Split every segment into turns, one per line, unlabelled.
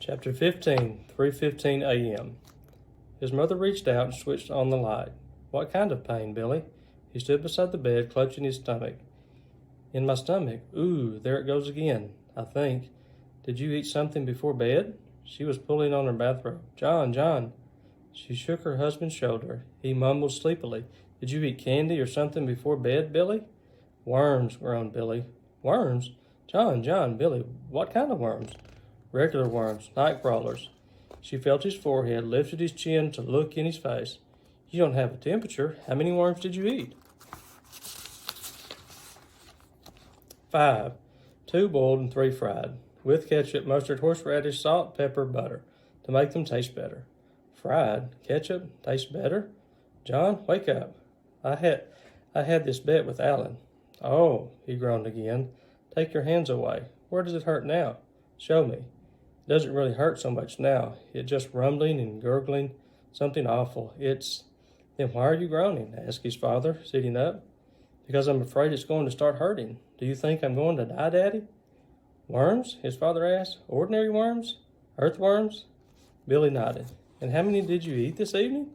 Chapter 15, 3:15 a.m. His mother reached out and switched on the light. What kind of pain, Billy? He stood beside the bed, clutching his stomach. In my stomach. Ooh, there it goes again, I think. Did you eat something before bed? She was pulling on her bathrobe. John. She shook her husband's shoulder. He mumbled sleepily. Did you eat candy or something before bed, Billy? Worms, groaned Billy. Worms? John, Billy, what kind of worms? Regular worms, night crawlers. She felt his forehead, lifted his chin to look in his face. You don't have a temperature. How many worms did you eat? 5. 2 boiled and 3 fried. With ketchup, mustard, horseradish, salt, pepper, butter. To make them taste better. Fried? Ketchup? Tastes better? John, wake up. I had this bet with Alan. Oh, he groaned again. Take your hands away. Where does it hurt now? Show me. It doesn't really hurt so much now. It's just rumbling and gurgling. Something awful. Then why are you groaning? Asked his father, sitting up. Because I'm afraid it's going to start hurting. Do you think I'm going to die, Daddy? Worms? His father asked. Ordinary worms? Earthworms? Billy nodded. And how many did you eat this evening?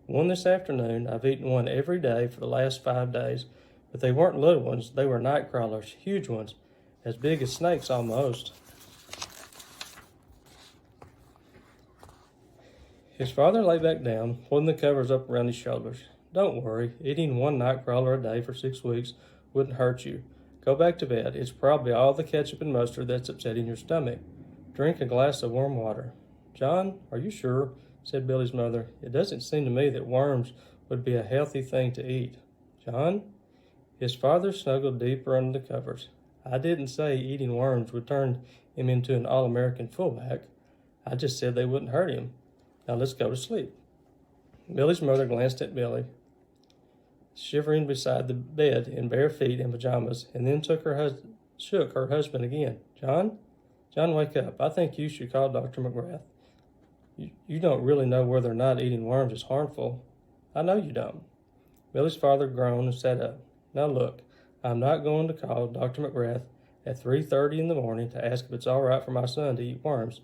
1 this afternoon. I've eaten 1 every day for the last 5 days. But they weren't little ones. They were night crawlers, huge ones, as big as snakes almost. His father lay back down, pulling the covers up around his shoulders. Don't worry, eating 1 night crawler a day for 6 weeks wouldn't hurt you. Go back to bed. It's probably all the ketchup and mustard that's upsetting your stomach. Drink a glass of warm water. John, are you sure? Said Billy's mother. It doesn't seem to me that worms would be a healthy thing to eat. John? His father snuggled deeper under the covers. I didn't say eating worms would turn him into an all-American fullback. I just said they wouldn't hurt him. Now let's go to sleep. Billy's mother glanced at Billy, shivering beside the bed in bare feet and pajamas, and then shook her husband again. John, wake up. I think you should call Dr. McGrath. You don't really know whether or not eating worms is harmful. I know you don't. Billy's father groaned and sat up. Now look, I'm not going to call Dr. McGrath at 3:30 in the morning to ask if it's all right for my son to eat worms.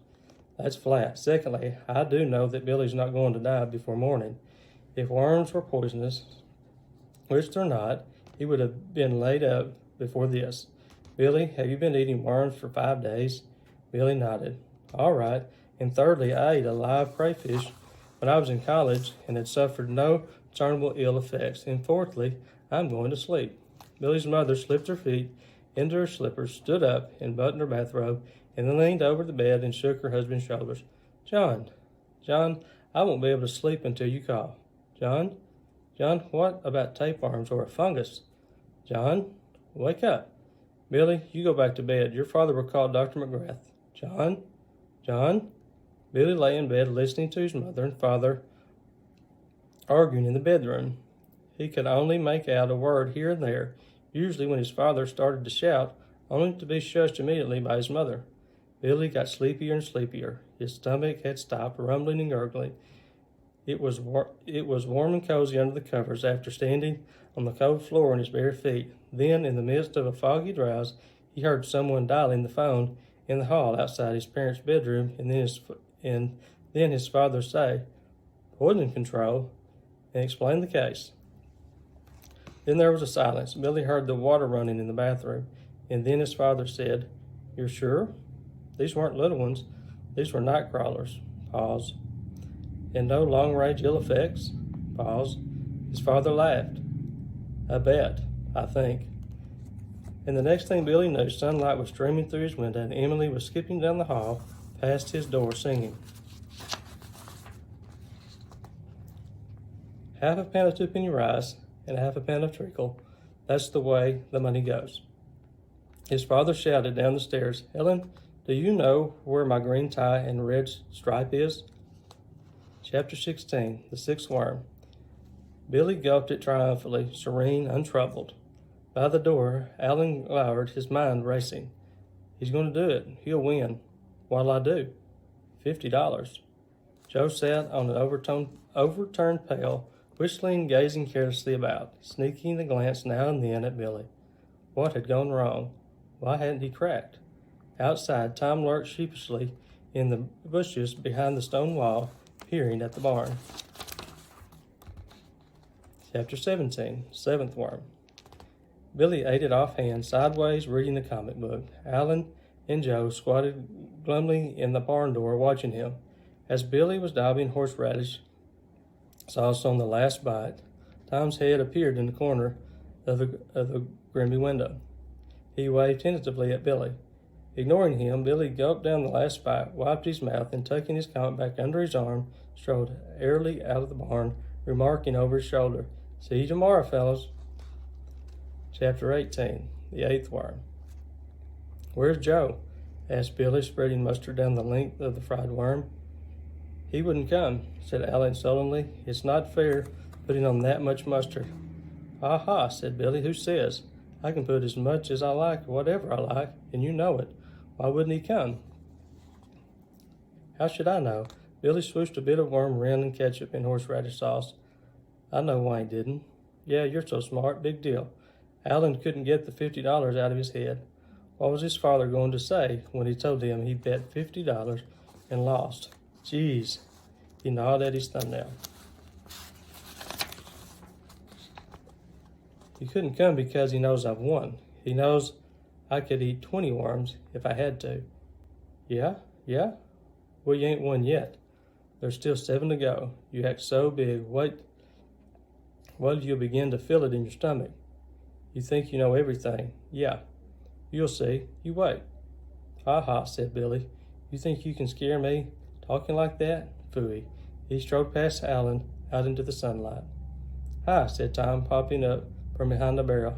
That's flat. Secondly, I do know that Billy's not going to die before morning. If worms were poisonous, which they're not, he would have been laid up before this. Billy, have you been eating worms for 5 days? Billy nodded. All right. And thirdly, I ate a live crayfish when I was in college and had suffered no discernible ill effects. And fourthly, I'm going to sleep. Billy's mother slipped her feet into her slippers, stood up, and buttoned her bathrobe, and then leaned over the bed and shook her husband's shoulders. John, I won't be able to sleep until you call. John, what about tapeworms or a fungus? John, wake up. Billy, you go back to bed. Your father will call Dr. McGrath. John. Billy lay in bed listening to his mother and father arguing in the bedroom. He could only make out a word here and there, usually when his father started to shout, only to be shushed immediately by his mother. Billy got sleepier and sleepier. His stomach had stopped rumbling and gurgling. It was warm and cozy under the covers after standing on the cold floor in his bare feet. Then, in the midst of a foggy drowse, he heard someone dialing the phone in the hall outside his parents' bedroom, and then his father say, "Poison control," and explain the case. Then there was a silence. Billy heard the water running in the bathroom, and then his father said, "You're sure? These weren't little ones. These were night crawlers." Pause. "And no long-range ill effects?" Pause. His father laughed. "I bet, I think." And the next thing Billy knew, sunlight was streaming through his window, and Emily was skipping down the hall past his door singing. Half a pound of 2-penny rice and half a pound of treacle. That's the way the money goes. His father shouted down the stairs, "Helen, do you know where my green tie and red stripe is?" Chapter 16, The Sixth Worm. Billy gulped it triumphantly, serene, untroubled. By the door, Alan glowered, his mind racing. He's going to do it. He'll win. What'll I do? $50. Joe sat on an overturned pail, whistling and gazing carelessly about, sneaking a glance now and then at Billy. What had gone wrong? Why hadn't he cracked? Outside, Tom lurked sheepishly in the bushes behind the stone wall, peering at the barn. Chapter 17, Seventh Worm. Billy ate it offhand, sideways, reading the comic book. Alan and Joe squatted glumly in the barn door, watching him. As Billy was daubing horseradish sauce on the last bite, Tom's head appeared in the corner of the grimy window. He waved tentatively at Billy. Ignoring him, Billy gulped down the last bite, wiped his mouth, and tucking his comic back under his arm, strode airily out of the barn, remarking over his shoulder, "See you tomorrow, fellows." Chapter 18, The Eighth Worm. "Where's Joe?" asked Billy, spreading mustard down the length of the fried worm. "He wouldn't come," said Alan sullenly. "It's not fair putting on that much mustard." "Aha," said Billy. "Who says? I can put as much as I like, whatever I like, and you know it. Why wouldn't he come?" "How should I know?" Billy swooshed a bit of worm around in ketchup and horseradish sauce. "I know why he didn't." "Yeah, you're so smart. Big deal." Alan couldn't get the $50 out of his head. What was his father going to say when he told him he bet $50 and lost? Geez. He gnawed at his thumbnail. "He couldn't come because he knows I've won. He knows I could eat 20 worms if I had to." Yeah? Well, you ain't won yet. There's still 7 to go. You act so big. Wait till you begin to feel it in your stomach. You think you know everything. Yeah. You'll see. You wait. "Aha," said Billy. "You think you can scare me? Talking like that? Phooey." He strode past Alan out into the sunlight. "Hi," said Tom, popping up from behind the barrel,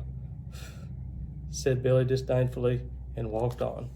said Billy disdainfully, and walked on.